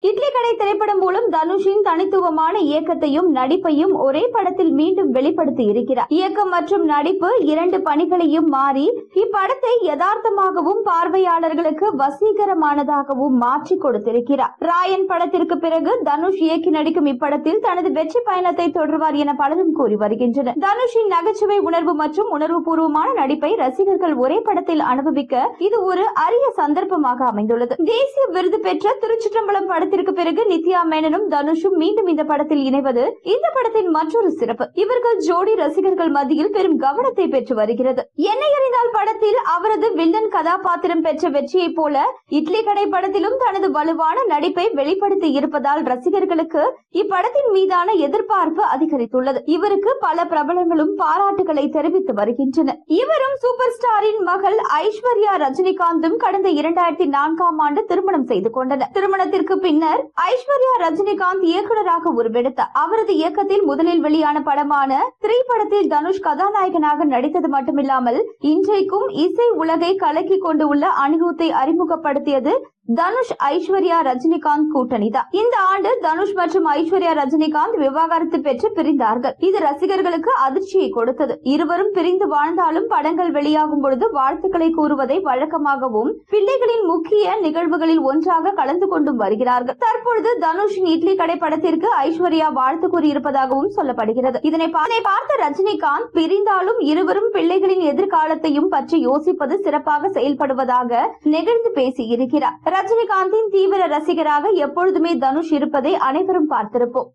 இட்லி கடை திரைப்படம் மூலம் தனுஷின் தனித்துவமான இயக்கத்தையும் நடிப்பையும் ஒரே படத்தில் மீண்டும் வெளிப்படுத்தி இருக்கிறார். இயக்கம் மற்றும் நடிப்பு இரண்டு பணிகளையும் மாறி இப்படத்தை யதார்த்தமாகவும் பார்வையாளர்களுக்கு வசீகரமானதாகவும் மாற்றி கொடுத்திருக்கிறார். ராயன் படத்திற்கு பிறகு தனுஷ் இயக்கி நடிக்கும் இப்படத்தில் தனது வெற்றி பயணத்தை தொடர்வார் என பலரும் கூறி வருகின்றனர். தனுஷின் நகைச்சுவை உணர்வு மற்றும் உணர்வுபூர்வமான நடிப்பை ரசிகர்கள் ஒரே படத்தில் அனுபவிக்க இது ஒரு அரிய சந்தர்ப்பமாக அமைந்துள்ளது. தேசிய விருது பெற்ற திருச்சிற்றம்பலம் படத்திற்கு பிறகு நித்யா மேனனும் தனுஷும் மீண்டும் இந்த படத்தில் இணைவது இந்த படத்தின் மற்றொரு சிறப்பு. இவர்கள் ஜோடி ரசிகர்கள் மத்தியில் பெரும் கவனத்தை பெற்று வருகிறது. என்னை அறிந்தால் படத்தில் அவரது வில்லன் கதாபாத்திரம் பெற்ற வெற்றியை போல இட்லி கடை படத்திலும் தனது வலுவான நடிப்பை வெளிப்படுத்தி இருப்பதால் ரசிகர்களுக்கு இப்படத்தின் மீதான எதிர்பார்ப்பு அதிகரித்துள்ளது. இவருக்கு பல பிரபலங்களும் பாராட்டுகளை தெரிவித்து வருகின்றனர். இவரும் சூப்பர் ஸ்டாரின் மகள் ஐஸ்வர்யா ரஜினிகாந்தும் கடந்த 2004ஆம் ஆண்டு திருமணம் செய்து கொண்டனர். திருமணத்திற்கு பின்னர் ஐஸ்வர்யா ரஜினிகாந்த் இயக்குநராக உருவெடுத்தார். அவரது இயக்கத்தில் முதலில் வெளியான படமான 3 படத்தில் தனுஷ் கதாநாயகனாக நடித்தது மட்டுமில்லாமல் இன்றைக்கும் இசை உலகை கலக்கி கொண்டு உள்ள அனிருத்தை அறிமுகப்படுத்தியது தனுஷ் ஐஸ்வர்யா ரஜினிகாந்த் கூட்டணிதான். இந்த ஆண்டு தனுஷ் மற்றும் ஐஸ்வர்யா ரஜினிகாந்த் விவாகரத்து பெற்று பிரிந்தார்கள். இது ரசிகர்களுக்கு அதிர்ச்சியை கொடுத்தது. இருவரும் பிரிந்து வாழ்ந்தாலும் படங்கள் வெளியாகும் பொழுது வாழ்த்துக்களை கூறுவதை வழக்கமாகவும் பிள்ளைகளின் முக்கிய நிகழ்வுகளில் ஒன்றாக கலந்து கொண்டும் வருகிறார்கள். தற்பொழுது தனுஷின் இட்லி கடை படத்திற்கு ஐஸ்வர்யா வாழ்த்து கூறியிருப்பதாகவும் சொல்லப்படுகிறது. இதனை பார்த்த ரஜினிகாந்த் பிரிந்தாலும் இருவரும் பிள்ளைகளின் எதிர்காலத்தையும் பற்றி யோசிப்பது சிறப்பாக செயல்படுவதாக நெகிழ்ந்து பேசியிருக்கிறார். ரஜினிகாந்தின் தீவிர ரசிகராக எப்பொழுதுமே தனுஷ் இருப்பதை அனைவரும் பார்த்திருப்போம்.